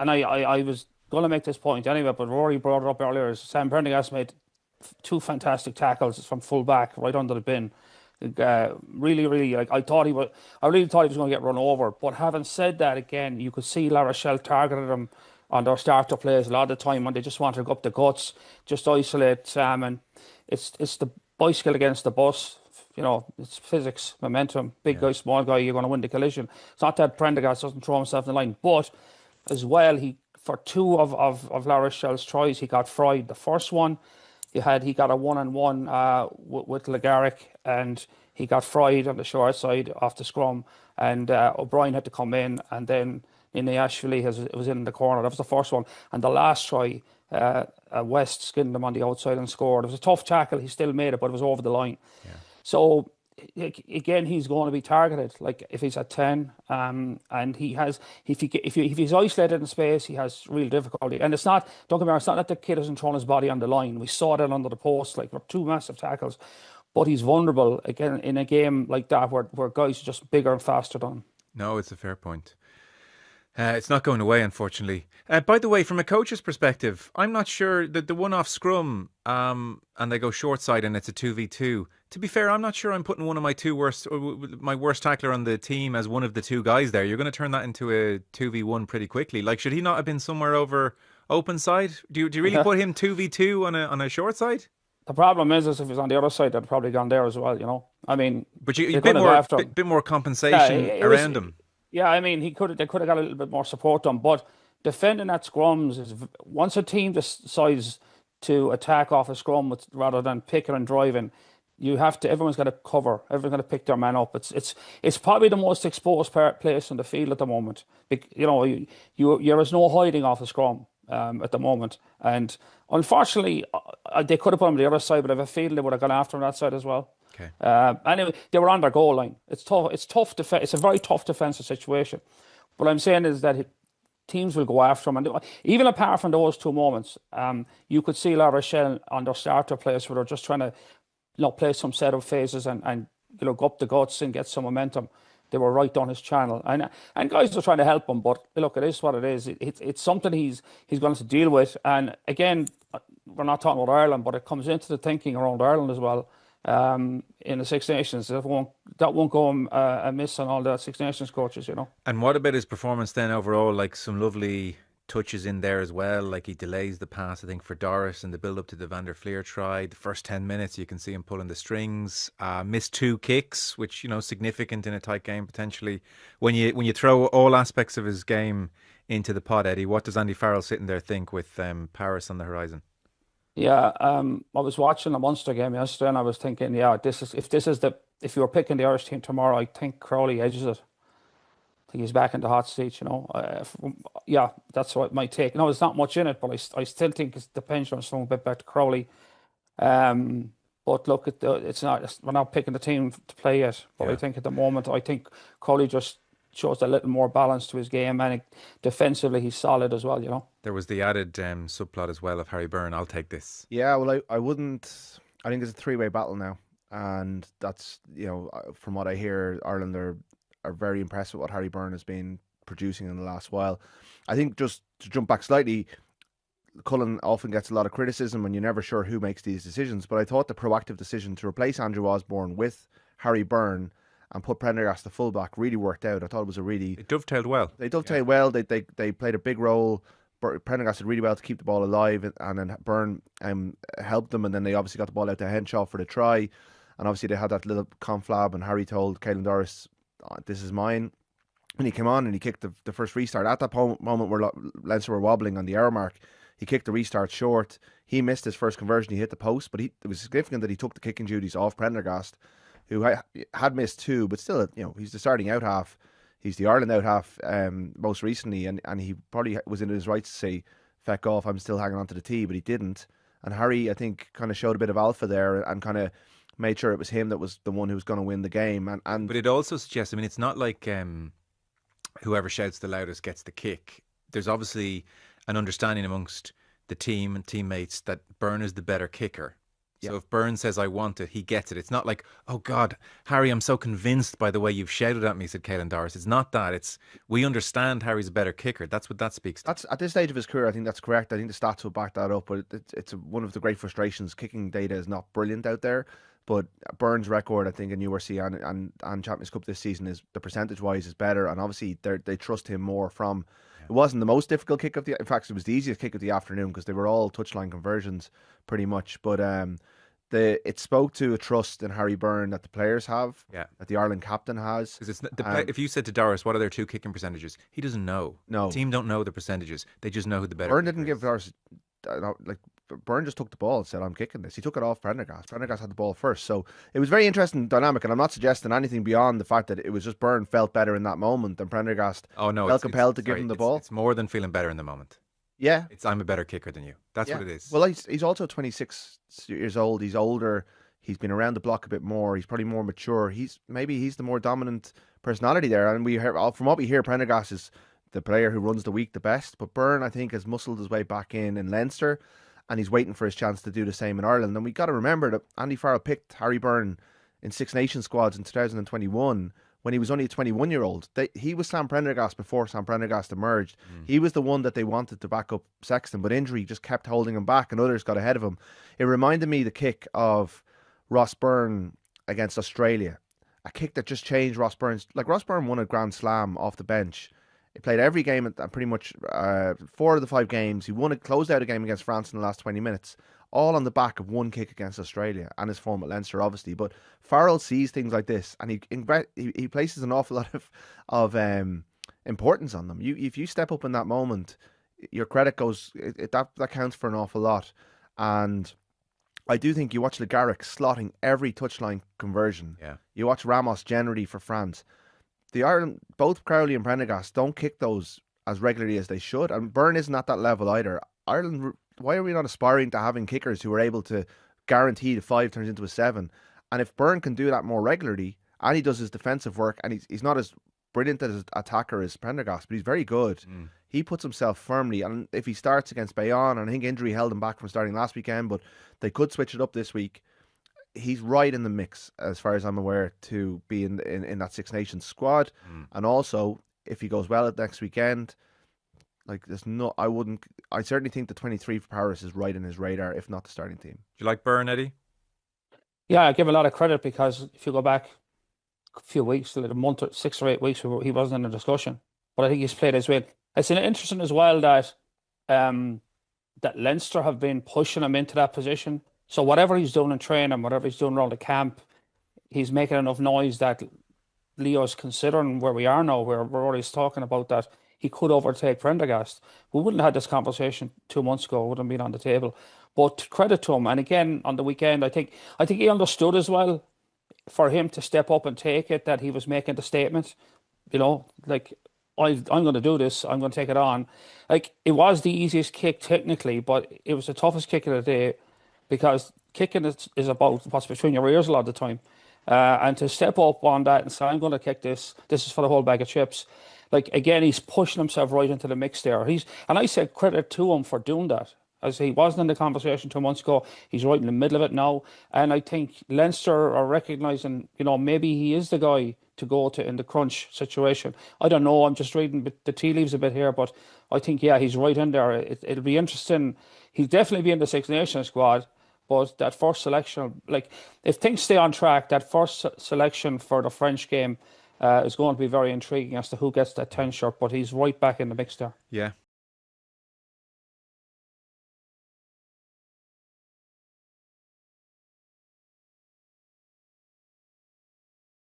I was going to make this point anyway, but Rory brought it up earlier. Is Sam Prendergast made two fantastic tackles from full back right under the bin. Really, really, like I really thought he was going to get run over. But having said that, again, you could see La Rochelle targeted him on their starter plays a lot of the time when they just wanted to go up the guts, just isolate Sam, and it's the bicycle against the bus. You know, it's physics, momentum, big Yeah. guy, small guy, you're going to win the collision. It's not that Prendergast doesn't throw himself in the line, but as well, for two of La Rochelle's tries, he got fried. The first one, he got a one-on-one with Legaric, and he got fried on the short side off the scrum, and O'Brien had to come in, and then Ashvili it was in the corner. That was the first one, and the last try, West skinned him on the outside and scored. It was a tough tackle. He still made it, but it was over the line. Yeah. So again, he's going to be targeted. Like if he's at 10, and if he's isolated in space, he has real difficulty. And it's not. Don't get me wrong. It's not that the kid isn't throwing his body on the line. We saw that under the post, like with two massive tackles. But he's vulnerable again in a game like that where guys are just bigger and faster than him. No, it's a fair point. It's not going away, unfortunately. By the way, from a coach's perspective, I'm not sure that the one-off scrum, and they go short side and it's a 2v2. To be fair, I'm not sure I'm putting one of my worst tackler on the team as one of the two guys there. You're going to turn that into a 2v1 pretty quickly. Like, should he not have been somewhere over open side? Do you really put him 2v2 on a short side? The problem is if he's on the other side, they'd probably gone there as well. You know, I mean, But they a could have after him. bit more Yeah, compensation it was. around him. Yeah, I mean, they could have got a little bit more support done, but defending at scrums is once a team decides to attack off a scrum rather than picking and driving, everyone's got to cover, everyone's got to pick their man up. It's probably the most exposed place on the field at the moment. You know, there is no hiding off a scrum at the moment, and unfortunately, they could have put him on the other side, but I have a feeling they would have gone after him that side as well. Okay. Anyway, they were on their goal line. It's tough. It's tough. It's a very tough defensive situation. What I'm saying is that teams will go after them, and even apart from those two moments, you could see La Rochelle on their starter players where they're just trying to, play some setup phases and go up the guts and get some momentum. They were right down his channel, and guys are trying to help him. But look, it is what it is. It's something he's going to deal with. And again, we're not talking about Ireland, but it comes into the thinking around Ireland as well. In the Six Nations, that won't go amiss on all the Six Nations coaches. And what about his performance then overall? Like some lovely touches in there as well. Like he delays the pass, I think, for Doris in the build up to the Van der Fleer try. The first 10 minutes, you can see him pulling the strings. Missed two kicks, which significant in a tight game potentially. When you throw all aspects of his game into the pot, Eddie, what does Andy Farrell sitting there think with Paris on the horizon? Yeah, I was watching a Munster game yesterday, and I was thinking, yeah, if you were picking the Irish team tomorrow, I think Crowley edges it. I think he's back in the hot seat. Yeah, that's what my take. No, there's not much in it, but I still think the pendulum swung a bit back to Crowley. But look, we're not picking the team to play yet. But Yeah. I think at the moment, I think Crowley just shows a little more balance to his game, and defensively he's solid as well. There was the added subplot as well of Harry Byrne. I'll take this. Yeah, well, I wouldn't. I think it's a three-way battle now, and that's from what I hear, Ireland are very impressed with what Harry Byrne has been producing in the last while. I think just to jump back slightly, Cullen often gets a lot of criticism, and you're never sure who makes these decisions. But I thought the proactive decision to replace Andrew Osborne with Harry Byrne and put Prendergast the fullback really worked out. I thought it was It dovetailed well. They dovetailed well. They played a big role. Prendergast did really well to keep the ball alive, and then Byrne helped them, and then they obviously got the ball out to Henshaw for the try, and obviously they had that little conflab, and Harry told Caelan Doris, "This is mine." And he came on and he kicked the first restart. At that moment where Leinster were wobbling on the hour mark, he kicked the restart short. He missed his first conversion. He hit the post, but it was significant that he took the kicking duties off Prendergast, who had missed two, but still, he's the starting out half. He's the Ireland out half most recently, and he probably was in his rights to say, "Feck off, I'm still hanging on to the tee," but he didn't. And Harry, I think, kind of showed a bit of alpha there and kind of made sure it was him that was the one who was going to win the game. But it also suggests, it's not like whoever shouts the loudest gets the kick. There's obviously an understanding amongst the team and teammates that Byrne is the better kicker. So if Byrne says, I want it, he gets it. It's not like, oh God, Harry, I'm so convinced by the way you've shouted at me, said Caelan Doris. It's not that. It's, we understand Harry's a better kicker. That's what that speaks to. That's at this stage of his career. I think that's correct. I think the stats will back that up. But it's one of the great frustrations. Kicking data is not brilliant out there. But Byrne's record, I think, in URC and Champions Cup this season is, the percentage wise, is better. And obviously they trust him more from. It wasn't the most difficult kick of the. In fact, it was the easiest kick of the afternoon because they were all touchline conversions pretty much. But it spoke to a trust in Harry Byrne that the players have, that the Ireland captain has. Because if you said to Doris, what are their two kicking percentages? He doesn't know. No, the team don't know the percentages. They just know who the better. Byrne didn't give Doris Byrne just took the ball and said, I'm kicking this. He took it off Prendergast. Prendergast had the ball first. So it was very interesting dynamic, and I'm not suggesting anything beyond the fact that it was just Byrne felt better in that moment than Prendergast felt compelled to give him the ball. It's more than feeling better in the moment. Yeah. I'm a better kicker than you. That's what it is. Well, he's also 26 years old. He's older. He's been around the block a bit more. He's probably more mature. Maybe he's the more dominant personality there. And from what we hear, Prendergast is the player who runs the week the best. But Byrne, I think, has muscled his way back in Leinster, and he's waiting for his chance to do the same in Ireland. And we got to remember that Andy Farrell picked Harry Byrne in Six Nations squads in 2021 when he was only a 21-year-old. He was Sam Prendergast before Sam Prendergast emerged. He was the one that they wanted to back up Sexton, but injury just kept holding him back, and others got ahead of him. It reminded me the kick of Ross Byrne against Australia, a kick that just changed Ross Byrne's. Like, Ross Byrne won a Grand Slam off the bench. He played every game at pretty much 4 of the 5 games. He closed out a game against France in the last 20 minutes, all on the back of one kick against Australia and his form at Leinster, obviously. But Farrell sees things like this, and he places an awful lot of importance on them. If you step up in that moment, your credit goes. That counts for an awful lot. And I do think you watch Le Garrick slotting every touchline conversion. Yeah. You watch Ramos generally for France. The Ireland, both Crowley and Prendergast, don't kick those as regularly as they should, and Byrne isn't at that level either. Ireland, why are we not aspiring to having kickers who are able to guarantee the 5 turns into a 7? And if Byrne can do that more regularly, and he does his defensive work, and he's not as brilliant as an attacker as Prendergast, but he's very good. He puts himself firmly, and if he starts against Bayonne, and I think injury held him back from starting last weekend, but they could switch it up this week. He's right in the mix, as far as I'm aware, to be in that Six Nations squad. And also, if he goes well at next weekend, like, I certainly think the 23 for Paris is right in his radar, if not the starting team. Do you like Byrne, Eddie? Yeah, I give him a lot of credit, because if you go back a few weeks, like a month or 6 or 8 weeks, he wasn't in the discussion. But I think he's played his way. It's interesting as well that Leinster have been pushing him into that position. So whatever he's doing in training, whatever he's doing around the camp, he's making enough noise that Leo's considering where we are now, where we're always talking about that he could overtake Prendergast. We wouldn't have had this conversation 2 months ago. It wouldn't have been on the table. But credit to him. And again, on the weekend, I think he understood as well, for him to step up and take it, that he was making the statement, like, I'm going to do this. I'm going to take it on. Like, it was the easiest kick technically, but it was the toughest kick of the day, because kicking is about what's between your ears a lot of the time. And to step up on that and say, I'm going to kick this is for the whole bag of chips. Like, again, he's pushing himself right into the mix there. And I said credit to him for doing that. As he wasn't in the conversation 2 months ago, he's right in the middle of it now. And I think Leinster are recognising, maybe he is the guy to go to in the crunch situation. I don't know, I'm just reading the tea leaves a bit here, but I think, he's right in there. It'll be interesting. He'll definitely be in the Six Nations squad. But that first selection, like, if things stay on track, that first selection for the French game is going to be very intriguing as to who gets that 10 shirt. But he's right back in the mix there. Yeah,